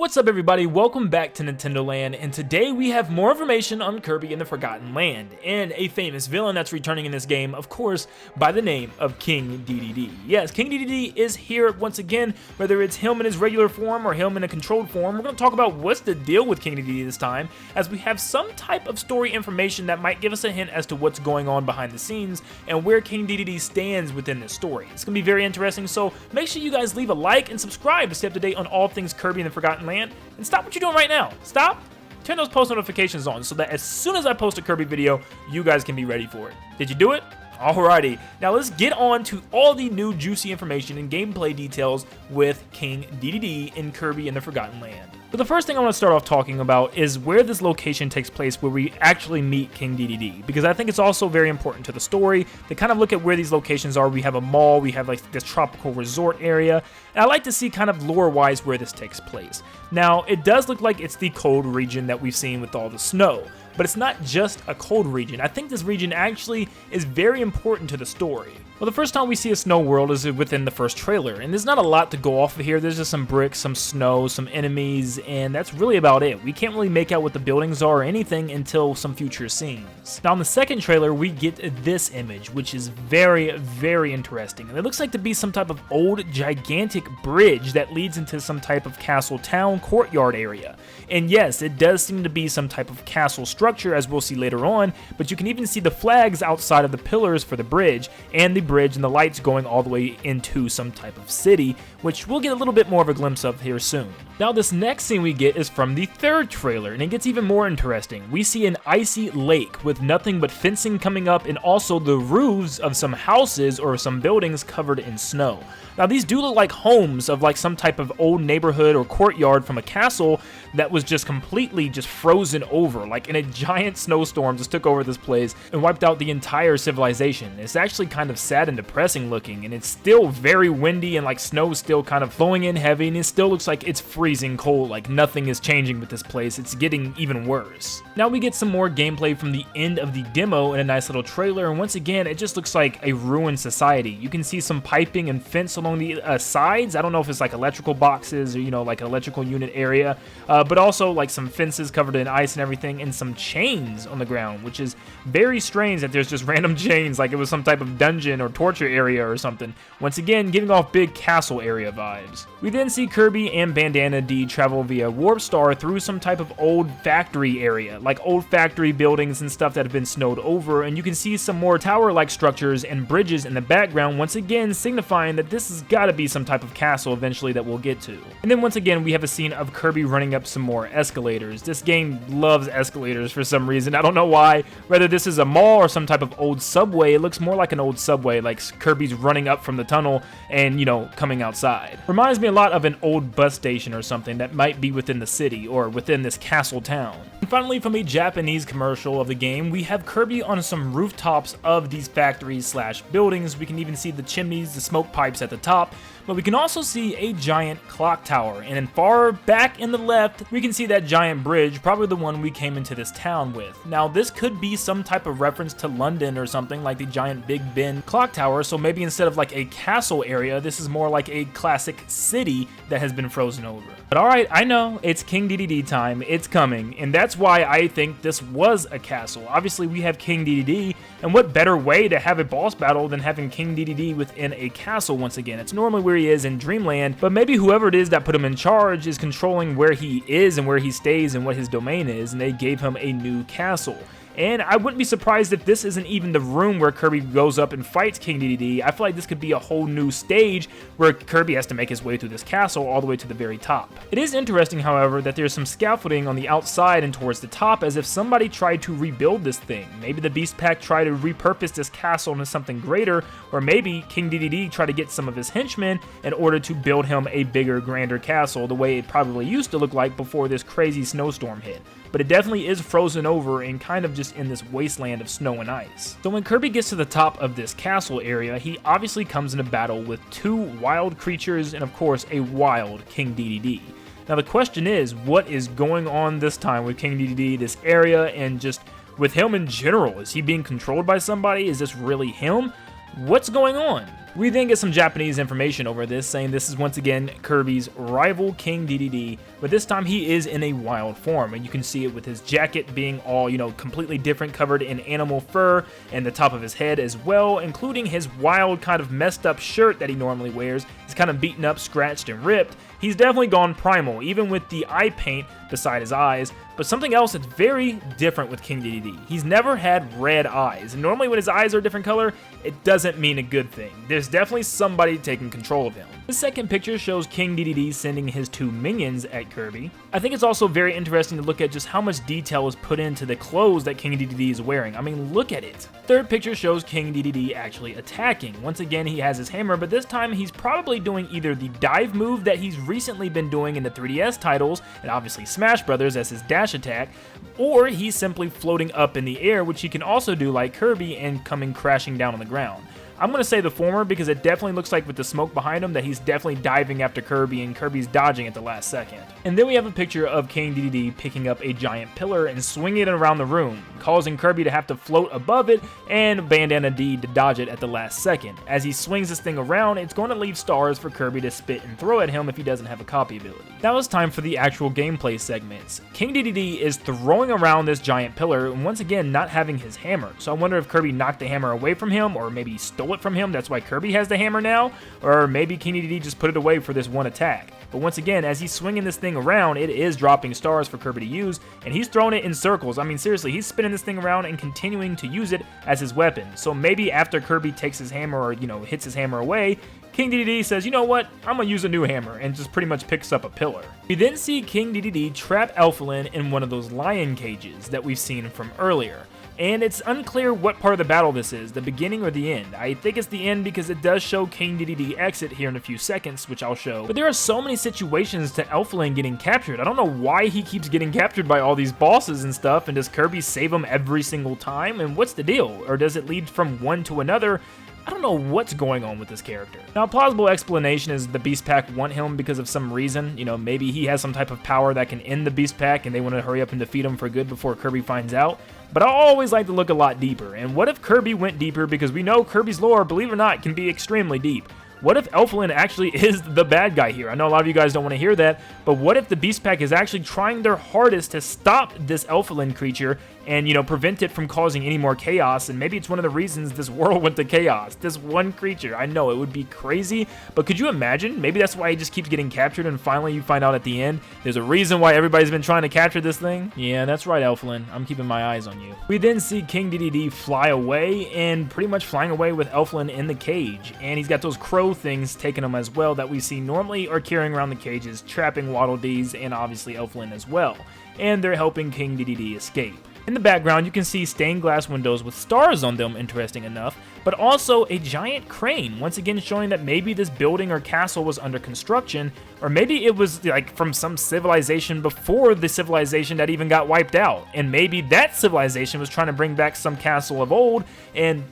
What's up everybody, welcome back to Nintendo Land, and today we have more information on Kirby and the Forgotten Land, and a famous villain that's returning in this game, of course, by the name of King Dedede. Yes, King Dedede is here once again, whether it's him in his regular form or him in a controlled form. We're going to talk about what's the deal with King Dedede this time, as we have some type of story information that might give us a hint as to what's going on behind the scenes, and where King Dedede stands within this story. It's going to be very interesting, so make sure you guys leave a like and subscribe to stay up to date on all things Kirby and the Forgotten Land, and stop what you're doing right now. Stop, turn those post notifications on so that as soon as I post a Kirby video, you guys can be ready for it. Did you do it? Alrighty, now let's get on to all the new juicy information and gameplay details with King Dedede in Kirby and the Forgotten Land. But the first thing I want to start off talking about is where this location takes place, where we actually meet King Dedede, because I think it's also very important to the story to kind of look at where these locations are. We have a mall, we have like this tropical resort area, and I like to see kind of lore-wise where this takes place. Now, it does look like it's the cold region that we've seen with all the snow, but it's not just a cold region. I think this region actually is very important to the story. Well, the first time we see a snow world is within the first trailer, and there's not a lot to go off of here. There's just some bricks, some snow, some enemies, and that's really about it. We can't really make out what the buildings are or anything until some future scenes. Now, in the second trailer, we get this image, which is very, very interesting. And it looks like to be some type of old, gigantic bridge that leads into some type of castle town courtyard area. And yes, it does seem to be some type of castle structure, as we'll see later on, but you can even see the flags outside of the pillars for the bridge, and the bridge and the lights going all the way into some type of city, which we'll get a little bit more of a glimpse of here soon. Now, this next scene we get is from the third trailer, and it gets even more interesting. We see an icy lake with nothing but fencing coming up, and also the roofs of some houses or some buildings covered in snow. Now, these do look like homes of like some type of old neighborhood or courtyard from a castle that was just completely just frozen over, like in a giant snowstorm just took over this place and wiped out the entire civilization. It's actually kind of sad and depressing looking, and it's still very windy, and like snow is still kind of flowing in heavy, and it still looks like it's freezing cold, like nothing is changing with this place. It's getting even worse. Now we get some more gameplay from the end of the demo in a nice little trailer, and once again it just looks like a ruined society. You can see some piping and fence along the sides. I don't know if it's like electrical boxes or, you know, like an electrical unit area, but also like some fences covered in ice and everything, and some chains on the ground, which is very strange that there's just random chains, like it was some type of dungeon or torture area or something. Once again, giving off big castle area vibes. We then see Kirby and Bandana D travel via Warp Star through some type of old factory area, like old factory buildings and stuff that have been snowed over, and you can see some more tower-like structures and bridges in the background, once again signifying that this has got to be some type of castle eventually that we'll get to. And then once again we have a scene of Kirby running up some more escalators. This game loves escalators for some reason. I don't know why. Whether this is a mall or some type of old subway, it looks more like an old subway, like Kirby's running up from the tunnel and, you know, coming outside. Reminds me a lot of an old bus station or something that might be within the city or within this castle town. And finally, from a Japanese commercial of the game, we have Kirby on some rooftops of these factories slash buildings. We can even see the chimneys, the smoke pipes at the top, but we can also see a giant clock tower, and then far back in the left we can see that giant bridge, probably the one we came into this town with. Now this could be some type of reference to London or something, like the giant Big Ben clock tower, so maybe instead of like a castle area, this is more like a classic city that has been frozen over. But alright, I know, it's King Dedede time, it's coming, and that's why I think this was a castle. Obviously we have King Dedede, and what better way to have a boss battle than having King Dedede within a castle once again. It's normally where he is in Dreamland, but maybe whoever it is that put him in charge is controlling where he is and where he stays and what his domain is, and they gave him a new castle. And I wouldn't be surprised if this isn't even the room where Kirby goes up and fights King Dedede. I feel like this could be a whole new stage where Kirby has to make his way through this castle all the way to the very top. It is interesting, however, that there's some scaffolding on the outside and towards the top, as if somebody tried to rebuild this thing. Maybe the Beast Pack tried to repurpose this castle into something greater, or maybe King Dedede tried to get some of his henchmen in order to build him a bigger, grander castle, the way it probably used to look like before this crazy snowstorm hit. But it definitely is frozen over and kind of just in this wasteland of snow and ice. So when Kirby gets to the top of this castle area, he obviously comes into battle with two wild creatures and of course a wild King Dedede. Now the question is, what is going on this time with King Dedede, this area, and just with him in general? Is he being controlled by somebody? Is this really him? What's going on? We then get some Japanese information over this, saying this is once again Kirby's rival King Dedede, but this time he is in a wild form, and you can see it with his jacket being all, completely different, covered in animal fur, and the top of his head as well, including his wild kind of messed up shirt that he normally wears. It's kind of beaten up, scratched, and ripped. He's definitely gone primal, even with the eye paint beside his eyes, but something else that's very different with King Dedede. He's never had red eyes, and normally when his eyes are a different color, it doesn't mean a good thing. There's definitely somebody taking control of him. The second picture shows King Dedede sending his 2 minions at Kirby. I think it's also very interesting to look at just how much detail is put into the clothes that King Dedede is wearing. I mean, look at it. Third picture shows King Dedede actually attacking. Once again, he has his hammer, but this time he's probably doing either the dive move that he's recently been doing in the 3DS titles, and obviously Smash Brothers as his dash attack, or he's simply floating up in the air, which he can also do like Kirby and coming crashing down on the ground. I'm going to say the former because it definitely looks like with the smoke behind him that he's definitely diving after Kirby and Kirby's dodging at the last second. And then we have a picture of King Dedede picking up a giant pillar and swinging it around the room, causing Kirby to have to float above it and Bandana D to dodge it at the last second. As he swings this thing around, it's going to leave stars for Kirby to spit and throw at him if he doesn't have a copy ability. Now it's time for the actual gameplay segments. King Dedede is throwing around this giant pillar and once again not having his hammer, so I wonder if Kirby knocked the hammer away from him or maybe stole it from him. That's why Kirby has the hammer now, or maybe King Dedede just put it away for this one attack. But once again, as he's swinging this thing around, it is dropping stars for Kirby to use, and he's throwing it in circles. I mean, seriously, he's spinning this thing around and continuing to use it as his weapon. So maybe after Kirby takes his hammer or, hits his hammer away, King Dedede says, you know what, I'm gonna use a new hammer, and just pretty much picks up a pillar. We then see King Dedede trap Elfilin in one of those lion cages that we've seen from earlier. And it's unclear what part of the battle this is, the beginning or the end. I think it's the end because it does show King Dedede exit here in a few seconds, which I'll show. But there are so many situations to Elfilin getting captured. I don't know why he keeps getting captured by all these bosses and stuff, and does Kirby save him every single time? And what's the deal? Or does it lead from one to another? I don't know what's going on with this character. Now, a plausible explanation is the Beast Pack want him because of some reason. Maybe he has some type of power that can end the Beast Pack and they want to hurry up and defeat him for good before Kirby finds out. But I always like to look a lot deeper. And what if Kirby went deeper? Because we know Kirby's lore, believe it or not, can be extremely deep. What if Elfilin actually is the bad guy here? I know a lot of you guys don't want to hear that, but what if the Beast Pack is actually trying their hardest to stop this Elfilin creature and, prevent it from causing any more chaos, and maybe it's one of the reasons this world went to chaos. This one creature. I know, it would be crazy, but could you imagine? Maybe that's why he just keeps getting captured, and finally you find out at the end, there's a reason why everybody's been trying to capture this thing? Yeah, that's right, Elfilin. I'm keeping my eyes on you. We then see King Dedede fly away, and pretty much flying away with Elfilin in the cage, and he's got those crow things taking him as well that we see normally are carrying around the cages, trapping Waddle Dees and obviously Elfilin as well, and they're helping King Dedede escape. In the background, you can see stained glass windows with stars on them, interesting enough, but also a giant crane, once again showing that maybe this building or castle was under construction, or maybe it was like from some civilization before the civilization that even got wiped out, and maybe that civilization was trying to bring back some castle of old, and,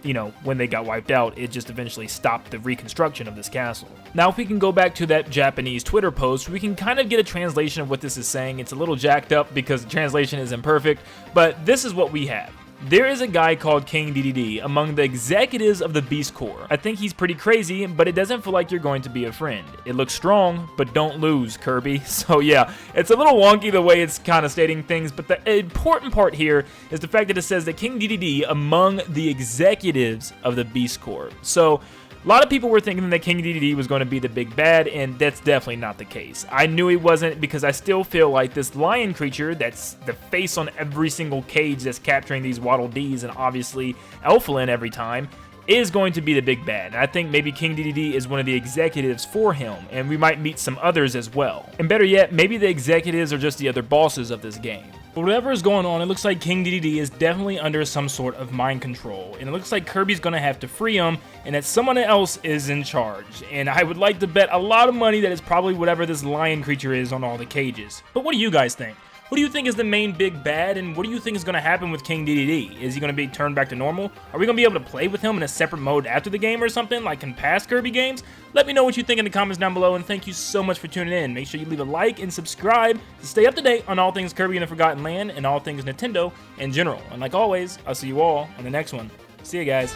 when they got wiped out, it just eventually stopped the reconstruction of this castle. Now, if we can go back to that Japanese Twitter post, we can kind of get a translation of what this is saying. It's a little jacked up because the translation is imperfect, but this is what we have. There is a guy called King Dedede among the executives of the Beast Corps. I think he's pretty crazy, but it doesn't feel like you're going to be a friend. It looks strong, but don't lose, Kirby. So yeah, it's a little wonky the way it's kind of stating things, but the important part here is the fact that it says that King Dedede among the executives of the Beast Corps. So a lot of people were thinking that King Dedede was going to be the big bad, and that's definitely not the case. I knew he wasn't because I still feel like this lion creature that's the face on every single cage that's capturing these Waddle Dees and obviously Elfilin every time is going to be the big bad. And I think maybe King Dedede is one of the executives for him, and we might meet some others as well. And better yet, maybe the executives are just the other bosses of this game. But whatever is going on, it looks like King Dedede is definitely under some sort of mind control, and it looks like Kirby's gonna have to free him, and that someone else is in charge. And I would like to bet a lot of money that it's probably whatever this lion creature is on all the cages. But what do you guys think? What do you think is the main big bad, and what do you think is going to happen with King Dedede? Is he going to be turned back to normal? Are we going to be able to play with him in a separate mode after the game or something, like in past Kirby games? Let me know what you think in the comments down below, and thank you so much for tuning in. Make sure you leave a like and subscribe to stay up to date on all things Kirby and the Forgotten Land and all things Nintendo in general. And like always, I'll see you all on the next one. See you guys.